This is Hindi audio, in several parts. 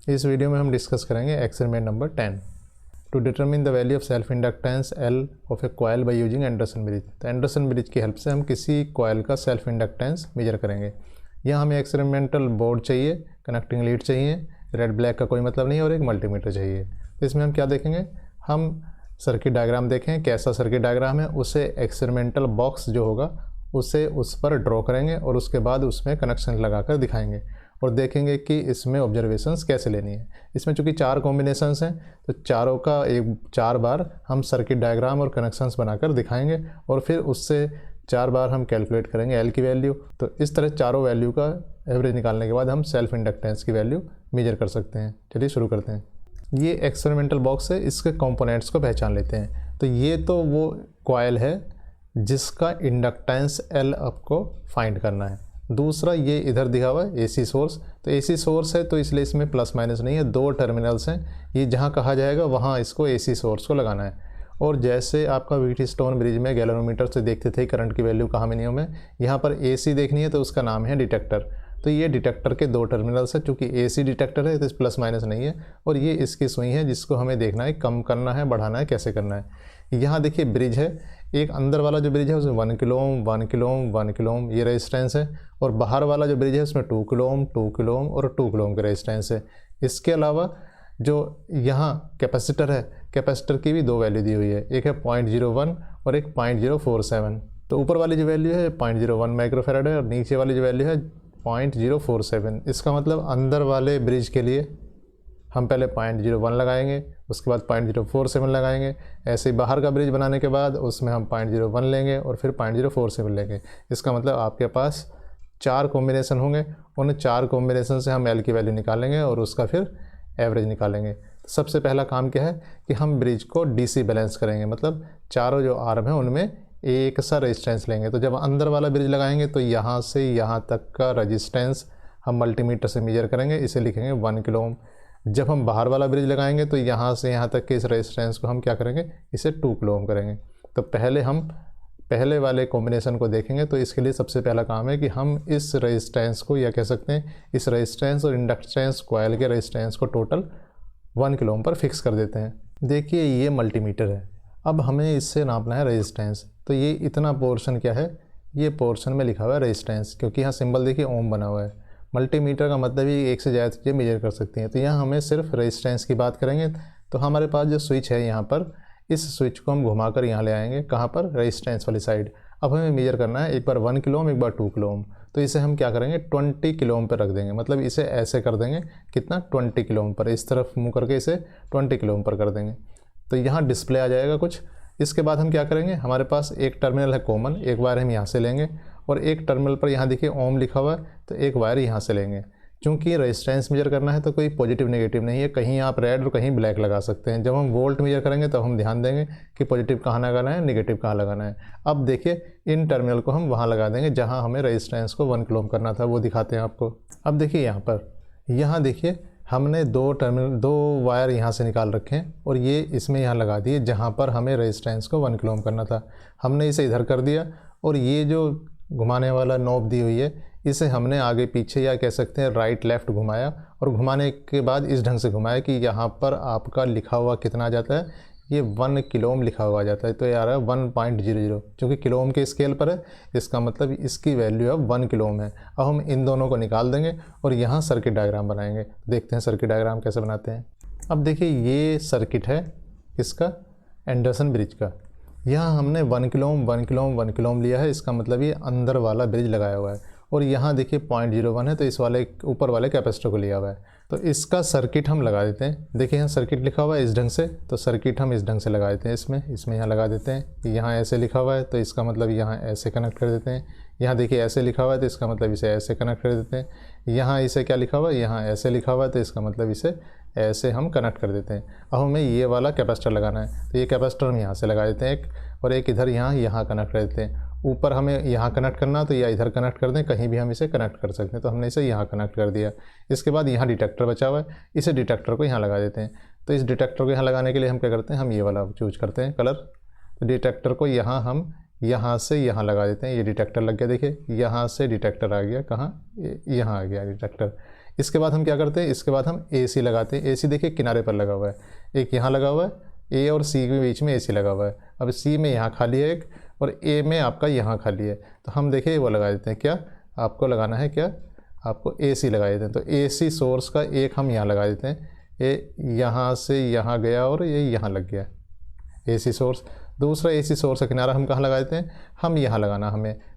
इस वीडियो में हम डिस्कस करेंगे experiment number 10 to determine the value of self inductance L of a coil by using Anderson bridge. तो एंडरसन ब्रिज की हेल्प से हम किसी कॉयल का सेल्फ इंडक्टेंस मेजर करेंगे। यहाँ हमें एक्सपेरिमेंटल बोर्ड चाहिए, कनेक्टिंग लीड चाहिए, रेड ब्लैक का कोई मतलब नहीं और एक मल्टीमीटर चाहिए। तो इसमें हम क्या देखेंगे, हम सर्किट डायग्राम देखें, कैसा सर्किट डायग्राम है उसे एक्सपेरिमेंटल बॉक्स जो होगा उसे उस पर ड्रॉ करेंगे और उसके बाद उसमें कनेक्शन लगाकर दिखाएंगे और देखेंगे कि इसमें ऑब्जर्वेशंस कैसे लेनी है। इसमें चूंकि 4 कॉम्बिनेशंस हैं तो चारों का 4 बार हम सर्किट डायग्राम और कनेक्शंस बनाकर दिखाएंगे और फिर उससे 4 बार हम कैलकुलेट करेंगे एल की वैल्यू। तो इस तरह चारों वैल्यू का एवरेज निकालने के बाद हम सेल्फ इंडक्टेंस की वैल्यू मेजर कर सकते हैं। चलिए शुरू करते हैं। ये एक्सपेरिमेंटल बॉक्स है, इसके कंपोनेंट्स को पहचान लेते हैं। तो ये तो वो कॉयल है जिसका इंडक्टेंस एल आपको फाइंड करना है। दूसरा ये इधर दिखा हुआ है एसी सोर्स। तो एसी सोर्स है तो इसलिए इसमें प्लस माइनस नहीं है, 2 टर्मिनल्स हैं। ये जहाँ कहा जाएगा वहाँ इसको एसी सोर्स को लगाना है। और जैसे आपका व्हीटस्टोन ब्रिज में गैल्वेनोमीटर से देखते थे करंट की वैल्यू कहाँ मिनिमम है, यहाँ पर एसी देखनी है तो उसका नाम है डिटेक्टर। तो ये डिटेक्टर के 2 टर्मिनल्स है, चूँकि एसी डिटेक्टर है तो इस प्लस माइनस नहीं है। और ये इसकी सुई है जिसको हमें देखना है कम करना है, बढ़ाना है, कैसे करना है। यहाँ देखिए ब्रिज है, एक अंदर वाला जो ब्रिज है उसमें 1 किलो ओम 1 किलो ओम 1 किलो ओम ये रेजिस्टेंस है, और बाहर वाला जो ब्रिज है उसमें 2 किलो ओम 2 किलो ओम और 2 किलो ओम का रेजिस्टेंस है। इसके अलावा जो यहाँ कैपेसिटर है, कैपेसिटर की भी 2 वैल्यू दी हुई है, एक है 0.01 और एक 0.047। तो ऊपर वाली जो वैल्यू है 0.01 माइक्रोफैराड है और नीचे वाली जो वैल्यू है 0.047। इसका मतलब अंदर वाले ब्रिज के लिए हम पहले 0.01 लगाएंगे, उसके बाद 0.047 लगाएंगे। ऐसे ही बाहर का ब्रिज बनाने के बाद उसमें हम 0.01 लेंगे और फिर 0.047 लेंगे। इसका मतलब आपके पास 4 कॉम्बिनेशन होंगे, उन 4 कॉम्बिनेशन से हम एल की वैल्यू निकालेंगे और उसका फिर एवरेज निकालेंगे। तो सबसे पहला काम क्या है कि हम ब्रिज को डीसी बैलेंस करेंगे, मतलब चारों जो आर्म हैं उनमें एक सा रेजिस्टेंस लेंगे। तो जब अंदर वाला ब्रिज लगाएंगे तो यहाँ से यहाँ तक का रेजिस्टेंस हम मल्टीमीटर से मेजर करेंगे, इसे लिखेंगे 1 किलो ओम। जब हम बाहर वाला ब्रिज लगाएंगे तो यहाँ से यहाँ तक के इस रेजिस्टेंस को हम क्या करेंगे, इसे 2 किलो ओम करेंगे। तो पहले हम पहले वाले कॉम्बिनेशन को देखेंगे। तो इसके लिए सबसे पहला काम है कि हम इस रेजिस्टेंस को, या कह सकते हैं इस रेजिस्टेंस और इंडक्टेंस कॉयल के रेजिस्टेंस को टोटल 1 किलो ओम पर फिक्स कर देते हैं। देखिए ये मल्टीमीटर है, अब हमें इससे नापना है रेजिस्टेंस। तो ये इतना पोर्शन क्या है, ये पोर्शन में लिखा हुआ है रेजिस्टेंस, क्योंकि यहाँ सिंबल देखिए ओम बना हुआ है। मल्टीमीटर का मतलब ही एक से ज़्यादा चीज़ें मेजर कर सकती हैं। तो यहाँ हमें सिर्फ रेजिस्टेंस की बात करेंगे। तो हमारे पास जो स्विच है यहाँ पर, इस स्विच को हम घुमाकर यहाँ ले आएंगे, कहाँ पर, रेजिस्टेंस वाली साइड। अब हमें मेजर करना है एक बार 1 किलो ओम एक बार 2 किलो ओम। तो इसे हम क्या करेंगे 20 किलो ओम पर रख देंगे, मतलब इसे ऐसे कर देंगे कितना 20 किलो ओम पर, इस तरफ मुँह करके इसे 20 किलो ओम पर कर देंगे। तो यहाँ डिस्प्ले आ जाएगा कुछ। इसके बाद हम क्या करेंगे, हमारे पास एक टर्मिनल है कॉमन, एक वायर हम यहाँ से लेंगे और एक टर्मिनल पर यहाँ देखिए ओम लिखा हुआ है तो एक वायर यहाँ से लेंगे। क्योंकि रेजिस्टेंस मेजर करना है तो कोई पॉजिटिव नेगेटिव नहीं है, कहीं आप रेड और कहीं ब्लैक लगा सकते हैं। जब हम वोल्ट मेजर करेंगे तब हम ध्यान देंगे कि पॉजिटिव कहाँ लगाना है, नेगेटिव कहाँ लगाना है। अब देखिए इन टर्मिनल को हम वहाँ लगा देंगे जहाँ हमें रेजिस्टेंस को 1 किलो ओम करना था, वो दिखाते हैं आपको। अब देखिए यहाँ पर, यहाँ देखिए हमने 2 वायर यहाँ से निकाल रखे हैं और ये इसमें यहाँ लगा दिए जहाँ पर हमें रेजिस्टेंस को 1 किलो ओम करना था। हमने इसे इधर कर दिया और ये जो घुमाने वाला नॉब दी हुई है इसे हमने आगे पीछे, या कह सकते हैं राइट लेफ़्ट घुमाया, और घुमाने के बाद इस ढंग से घुमाया कि यहाँ पर आपका लिखा हुआ कितना आ जाता है, ये 1 किलो ओम लिखा हुआ आ जाता है। तो ये आ रहा है 1.00, क्योंकि किलो ओम के स्केल पर है, इसका मतलब इसकी वैल्यू अब 1 किलो ओम है। अब हम इन दोनों को निकाल देंगे और यहाँ सर्किट डायग्राम बनाएंगे। देखते हैं सर्किट डायग्राम कैसे बनाते हैं। अब देखिए ये सर्किट है इसका एंडरसन ब्रिज का। यहाँ हमने 1 किलो ओम 1 किलो ओम 1 किलो ओम लिया है, इसका मतलब ये अंदर वाला ब्रिज लगाया हुआ है। और यहाँ देखिए 0.01 है तो इस वाले ऊपर वाले कैपेसिटर को लिया हुआ है। तो इसका सर्किट हम लगा देते हैं। देखिए यहाँ सर्किट लिखा हुआ है इस ढंग से, तो सर्किट हम इस ढंग से लगा देते हैं। इसमें यहाँ लगा देते हैं। यहाँ ऐसे लिखा हुआ है तो इसका मतलब यहाँ ऐसे कनेक्ट कर देते हैं। यहाँ देखिए ऐसे लिखा हुआ है तो इसका मतलब इसे ऐसे कनेक्ट कर देते हैं। यहाँ इसे क्या लिखा हुआ है, यहाँ ऐसे लिखा हुआ है तो इसका मतलब इसे ऐसे हम कनेक्ट कर देते हैं। अब हमें ये वाला कैपेसिटर लगाना है तो ये कैपेसिटर हम यहाँ से लगा देते हैं एक, और एक इधर यहाँ कनेक्ट कर देते हैं। ऊपर हमें यहाँ कनेक्ट करना तो या इधर कनेक्ट कर दें, कहीं भी हम इसे कनेक्ट कर सकते हैं। तो हमने इसे यहाँ कनेक्ट कर दिया। इसके बाद यहाँ डिटेक्टर बचा हुआ है, इसे डिटेक्टर को यहाँ लगा देते हैं। तो इस डिटेक्टर को यहाँ लगाने के लिए हम क्या करते हैं, हम ये वाला चूज करते हैं कलर। तो डिटेक्टर को यहाँ हम यहाँ से यहाँ लगा देते हैं। ये डिटेक्टर लग गया, देखिए यहाँ से डिटेक्टर आ गया, कहाँ, यहाँ आ गया डिटेक्टर। इसके बाद हम क्या करते हैं, इसके बाद हम AC लगाते हैं। AC देखिए किनारे पर लगा हुआ है, एक यहाँ लगा हुआ है, A और C के बीच में AC लगा हुआ है। अब C में यहाँ खाली है एक, और A में आपका यहाँ खाली है, तो हम देखिए वो लगा देते हैं। क्या आपको लगाना है, क्या आपको AC लगा देते हैं। तो AC सोर्स का एक हम यहाँ लगा देते हैं, ये यहाँ से यहाँ गया और ये यहाँ लग गया AC सोर्स। दूसरा AC सोर्स का किनारा हम कहाँ लगा देते हैं, हम यहाँ लगाना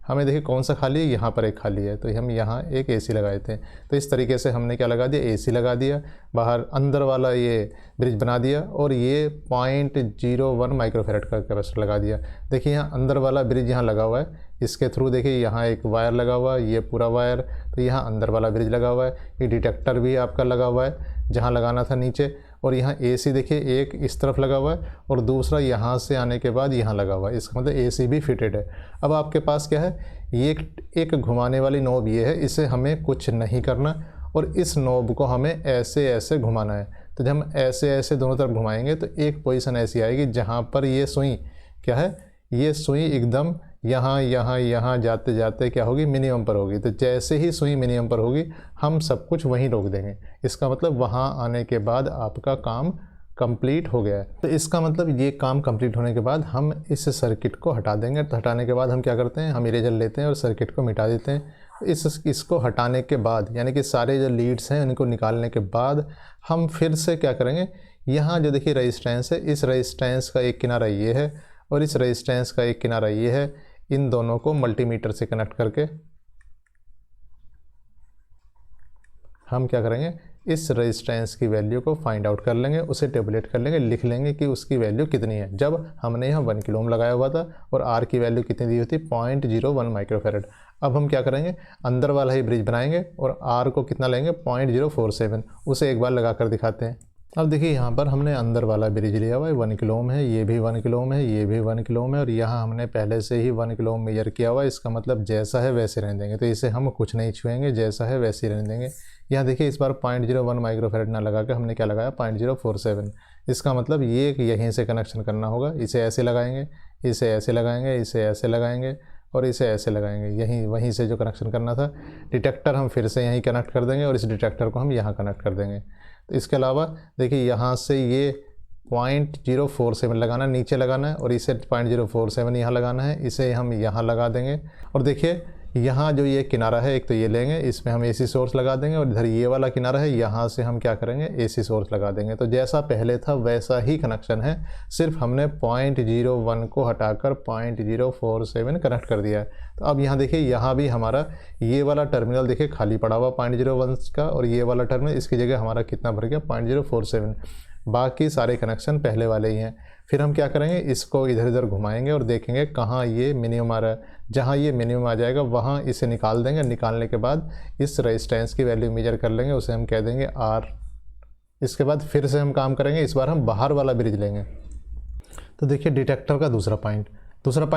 हमें देखिए कौन सा खाली है, यहाँ पर एक खाली है, तो हम यहाँ एक AC लगा देते हैं। तो इस तरीके से हमने क्या लगा दिया, AC लगा दिया, बाहर अंदर वाला ये ब्रिज बना दिया, और ये 0.01 माइक्रोफेरेड का कैपेसिटर लगा दिया। देखिए यहाँ अंदर वाला ब्रिज यहाँ लगा हुआ है, इसके थ्रू देखिए यहाँ एक वायर लगा हुआ है, ये पूरा वायर, तो यहाँ अंदर वाला ब्रिज लगा हुआ है। ये डिटेक्टर भी आपका लगा हुआ है जहाँ लगाना था नीचे, और यहाँ AC देखिए एक इस तरफ लगा हुआ है और दूसरा यहाँ से आने के बाद यहाँ लगा हुआ है, इसका मतलब AC भी फिटेड है। अब आपके पास क्या है, ये एक घुमाने वाली नॉब ये है, इसे हमें कुछ नहीं करना, और इस नॉब को हमें ऐसे ऐसे घुमाना है। तो जब हम ऐसे ऐसे दोनों तरफ घुमाएंगे तो एक पोजीशन ऐसी आएगी जहाँ पर ये सुई क्या है, ये सुई एकदम यहाँ जाते जाते क्या होगी, मिनिमम पर होगी। तो जैसे ही सुई मिनिमम पर होगी हम सब कुछ वहीं रोक देंगे। इसका मतलब वहाँ आने के बाद आपका काम कंप्लीट हो गया है। तो इसका मतलब ये काम कंप्लीट होने के बाद हम इस सर्किट को हटा देंगे। तो हटाने के बाद हम क्या करते हैं, हम इरेजर लेते हैं और सर्किट को मिटा देते हैं। इसको हटाने के बाद यानी कि सारे जो लीड्स हैं उनको निकालने के बाद हम फिर से क्या करेंगे, यहाँ जो देखिए रेजिस्टेंस है, इस रेजिस्टेंस का एक किनारा ये है और इस रेजिस्टेंस का एक किनारा ये है, इन दोनों को मल्टीमीटर से कनेक्ट करके हम क्या करेंगे, इस रेजिस्टेंस की वैल्यू को फाइंड आउट कर लेंगे, उसे टेबुलेट कर लेंगे, लिख लेंगे कि उसकी वैल्यू कितनी है। जब हमने यहाँ 1 किलो ओम लगाया हुआ था और R की वैल्यू कितनी दी हुई थी, 0.01 माइक्रोफेरेड। अब हम क्या करेंगे, अंदर वाला ही ब्रिज बनाएंगे और R को कितना लेंगे, 0.047, उसे एक बार लगा कर दिखाते हैं। अब देखिए यहाँ पर हमने अंदर वाला ब्रिज लिया हुआ है, 1 किलो ओम है, ये भी 1 किलो ओम है, ये भी 1 किलो ओम है, और यहाँ हमने पहले से ही 1 किलो ओम मेजर किया हुआ है। इसका मतलब जैसा है वैसे रहने देंगे, तो इसे हम कुछ नहीं छुएंगे, जैसा है वैसे ही रहने देंगे। यहाँ देखिए इस बार 0.01 माइक्रोफेरेड ना लगा के हमने क्या लगाया, 0.047। इसका मतलब ये यहीं से कनेक्शन करना होगा, इसे ऐसे लगाएंगे, इसे ऐसे लगाएंगे, इसे ऐसे लगाएंगे और इसे ऐसे लगाएंगे, यहीं वहीं से जो कनेक्शन करना था। डिटेक्टर हम फिर से यहीं कनेक्ट कर देंगे और इस डिटेक्टर को हम यहाँ कनेक्ट कर देंगे। तो इसके अलावा देखिए यहाँ से ये 0.047 लगाना है, नीचे लगाना है, और इसे 0.047 यहाँ लगाना है, इसे हम यहाँ लगा देंगे। और देखिए यहाँ जो ये किनारा है, एक तो ये लेंगे, इसमें हम AC सोर्स लगा देंगे, और इधर ये वाला किनारा है, यहाँ से हम क्या करेंगे, AC सोर्स लगा देंगे। तो जैसा पहले था वैसा ही कनेक्शन है, सिर्फ हमने 0.01 को हटाकर 0.047 कनेक्ट कर दिया है। तो अब यहाँ देखिए, यहाँ भी हमारा ये वाला टर्मिनल देखिए खाली पड़ा हुआ 0.01 का, और ये वाला टर्मिनल इसकी जगह हमारा कितना भर गया, 0.047। बाकी सारे कनेक्शन पहले वाले ही हैं। फिर हम क्या करेंगे, इसको इधर उधर घुमाएंगे और देखेंगे कहाँ ये मिनिमम आ रहा है। जहाँ ये मिनिमम आ जाएगा वहाँ इसे निकाल देंगे। निकालने के बाद इस रेजिस्टेंस की वैल्यू मेजर कर लेंगे, उसे हम कह देंगे R। इसके बाद फिर से हम काम करेंगे, इस बार हम बाहर वाला ब्रिज लेंगे। तो देखिए डिटेक्टर का दूसरा पॉइंट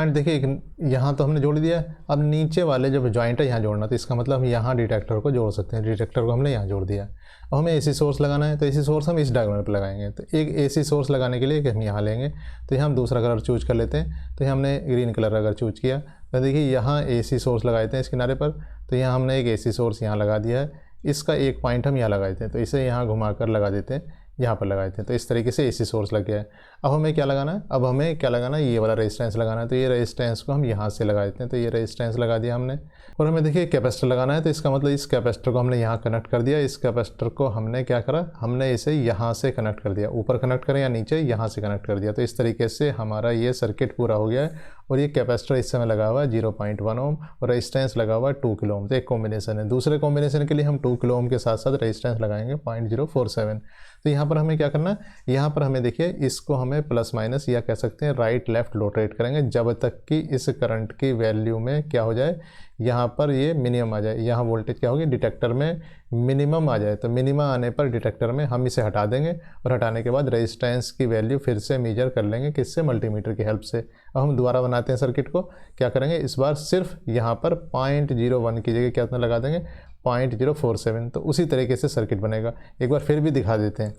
देखिए, यहाँ तो हमने जोड़ दिया है। अब नीचे वाले जो जॉइंट है यहाँ जोड़ना, तो इसका मतलब हम यहाँ डिटेक्टर को जोड़ सकते हैं। डिटेक्टर को हमने यहाँ जोड़ दिया। अब हमें AC सोर्स लगाना है, तो AC सोर्स हम इस डायगोनल पर लगाएंगे। तो एक AC सोर्स लगाने के लिए हम यहाँ लेंगे, तो यहाँ हम दूसरा कलर चूज कर लेते हैं। तो हमने ग्रीन कलर अगर चूज किया, तो देखिए यहाँ AC सोर्स लगाए थे इस किनारे पर, तो यहाँ हमने एक AC सोर्स यहाँ लगा दिया है। इसका एक पॉइंट हम यहाँ लगाए थे, तो इसे यहाँ घुमा कर लगा देते हैं, यहाँ पर लगाए थे। तो इस तरीके से AC सोर्स लग गया है। अब हमें क्या लगाना है, अब हमें क्या लगाना है, ये वाला रेजिस्टेंस लगाना है। तो ये रेजिस्टेंस को हम यहाँ से लगा देते हैं। तो ये रेजिस्टेंस लगा दिया हमने, और हमें देखिए कैपेसिटर लगाना है। तो इसका मतलब इस कैपेसिटर को हमने यहाँ कनेक्ट कर दिया। इस कैपेसिटर को हमने क्या करा, हमने इसे यहाँ से कनेक्ट कर दिया। ऊपर कनेक्ट करें या नीचे, यहाँ से कनेक्ट कर दिया। तो इस तरीके से हमारा ये सर्किट पूरा हो गया है। और ये कैपेसिटर इस समय लगा हुआ है 0.1 ओम और रेजिस्टेंस लगा हुआ है 2 किलो ओम। तो एक कॉम्बिनेशन है। दूसरे कॉम्बिनेशन के लिए हम 2 किलो ओम के साथ साथ रेजिस्टेंस लगाएंगे 0.047। तो यहाँ पर हमें क्या करना है, यहाँ पर हमें देखिए इसको हमें प्लस माइनस या कह सकते हैं राइट लेफ्ट रोटेट करेंगे जब तक कि इस करंट की वैल्यू में क्या हो जाए, यहाँ पर ये मिनिमम आ जाए। यहाँ वोल्टेज क्या होगी, डिटेक्टर में मिनिमम आ जाए। तो मिनिमम आने पर डिटेक्टर में हम इसे हटा देंगे, और हटाने के बाद रेजिस्टेंस की वैल्यू फिर से मेजर कर लेंगे, किससे, मल्टीमीटर की हेल्प से। अब हम दोबारा बनाते हैं सर्किट को। क्या करेंगे, इस बार सिर्फ यहाँ पर 0.01 की जगह कितना लगा देंगे, 0.047। तो उसी तरीके से सर्किट बनेगा। एक बार फिर भी दिखा देते हैं।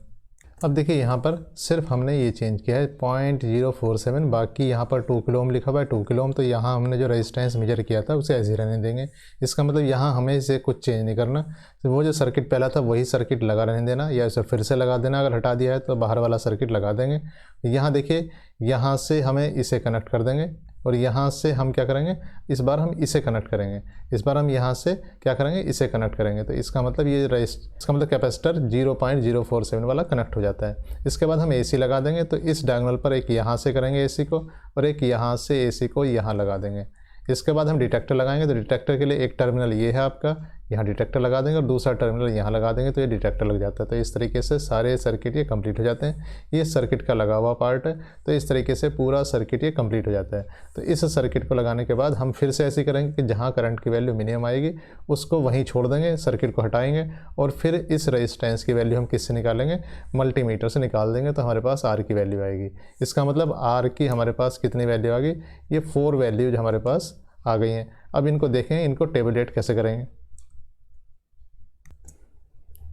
अब देखिए यहाँ पर सिर्फ हमने ये चेंज किया है 0.047, बाकी यहाँ पर 2 किलो ओम लिखा हुआ है 2 किलो ओम, तो यहाँ हमने जो रेजिस्टेंस मेजर किया था उसे ऐसे ही रहने देंगे। इसका मतलब यहाँ हमें इसे कुछ चेंज नहीं करना, तो वो जो सर्किट पहला था वही सर्किट लगा रहने देना, या इसे फिर से लगा देना। अगर हटा दिया है तो बाहर वाला सर्किट लगा देंगे। यहाँ देखिए यहाँ से हमें इसे कनेक्ट कर देंगे, और यहाँ से हम क्या करेंगे, इस बार हम इसे कनेक्ट करेंगे, इस बार हम यहाँ से क्या करेंगे, इसे कनेक्ट करेंगे। तो इसका मतलब इसका मतलब कैपेसिटर 0.047 वाला कनेक्ट हो जाता है। इसके बाद हम एसी लगा देंगे, तो इस डायगोनल पर एक यहाँ से करेंगे एसी को, और एक यहाँ से एसी को यहाँ लगा देंगे। इसके बाद हम डिटेक्टर लगाएंगे, तो डिटेक्टर के लिए एक टर्मिनल ये है आपका, यहाँ डिटेक्टर लगा देंगे, और दूसरा टर्मिनल यहाँ लगा देंगे, तो ये डिटेक्टर लग जाता है। तो इस तरीके से सारे सर्किट ये कंप्लीट हो जाते हैं। ये सर्किट का लगा हुआ पार्ट है, तो इस तरीके से पूरा सर्किट ये कंप्लीट हो जाता है। तो इस सर्किट को लगाने के बाद हम फिर से ऐसे करेंगे कि जहाँ करंट की वैल्यू मिनिमम आएगी उसको वहीं छोड़ देंगे, सर्किट को हटाएंगे, और फिर इस रेजिस्टेंस की वैल्यू हम किससे निकालेंगे, मल्टीमीटर से निकाल देंगे, तो हमारे पास आर की वैल्यू आएगी। इसका मतलब आर की हमारे पास कितनी वैल्यू आ गई, ये 4 वैल्यूज हमारे पास आ गई हैं। अब इनको देखें, इनको टेबुलेट कैसे करेंगे।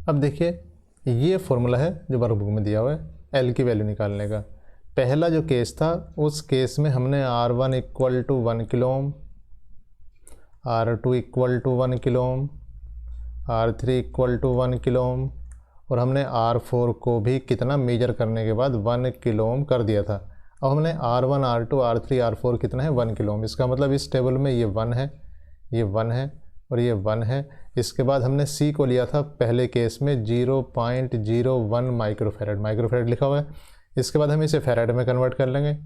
अब देखिए ये फॉर्मूला है जो वर्कबुक में दिया हुआ है एल की वैल्यू निकालने का। पहला जो केस था उस केस में हमने R1 equal to 1 kilo ohm, R2 equal to 1 kilo ohm, R3 equal to 1 kilo ohm, और हमने R4 को भी कितना मेजर करने के बाद 1 किलो ओम कर दिया था। अब हमने R1 R2 R3 R4 कितना है 1 किलो ओम। इसका मतलब इस टेबल में ये 1 है, ये 1 है, और ये 1 है। इसके बाद हमने C को लिया था पहले केस में 0.01 माइक्रोफैरड, माइक्रोफैरड लिखा हुआ है। इसके बाद हम इसे फैराड में कन्वर्ट कर लेंगे,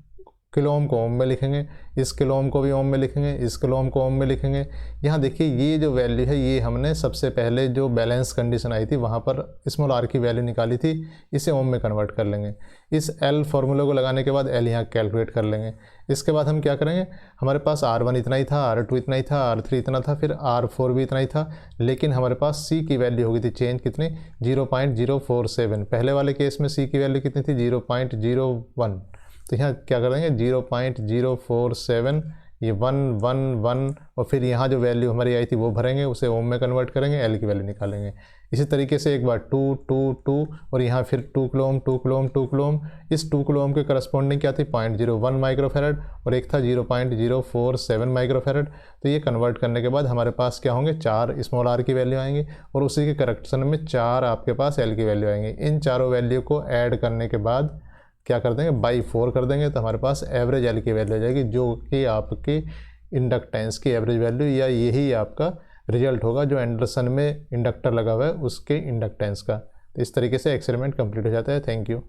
किलो ओम को ओम में लिखेंगे, इस किलो ओम को भी ओम में लिखेंगे, इस किलो ओम को ओम में लिखेंगे। यहाँ देखिए ये जो वैल्यू है ये हमने सबसे पहले जो बैलेंस कंडीशन आई थी वहाँ पर स्मॉल आर की वैल्यू निकाली थी, इसे ओम में कन्वर्ट कर लेंगे। इस एल फार्मूले को लगाने के बाद एल यहाँ कैलकुलेट कर लेंगे। इसके बाद हम क्या करेंगे, हमारे पास R1 इतना ही था, R2 इतना ही था, R3 इतना था, फिर R4 भी इतना ही था, लेकिन हमारे पास C की वैल्यू हो गई थी चेंज कितनी, 0.047। पहले वाले केस में C की वैल्यू कितनी थी, 0.01। तो यहाँ क्या करेंगे 0.047, ये 1 1 1, और फिर यहाँ जो वैल्यू हमारी आई थी वो भरेंगे, उसे ओम में कन्वर्ट करेंगे, एल की वैल्यू निकालेंगे। इसी तरीके से एक बार 2 2 2, और यहाँ फिर 2 kilo ohm 2 kilo ohm 2 kilo ohm. इस 2 किलो ओम के करस्पॉन्डिंग क्या थी 0.01 माइक्रोफैरड, और एक था 0.047 माइक्रोफैरड। तो ये कन्वर्ट करने के बाद हमारे पास क्या होंगे, 4 स्मॉल आर की वैल्यू आएंगी, और उसी के करेक्शन में 4 आपके पास एल की वैल्यू आएंगी। इन चारों वैल्यू को ऐड करने के बाद क्या कर देंगे, बाई 4 कर देंगे, तो हमारे पास एवरेज एल की वैल्यू आ जाएगी, जो कि आपकी इंडक्टेंस की एवरेज वैल्यू, या यही आपका रिजल्ट होगा जो एंडरसन में इंडक्टर लगा हुआ है उसके इंडक्टेंस का। तो इस तरीके से एक्सपेरिमेंट कंप्लीट हो जाता है। Thank you.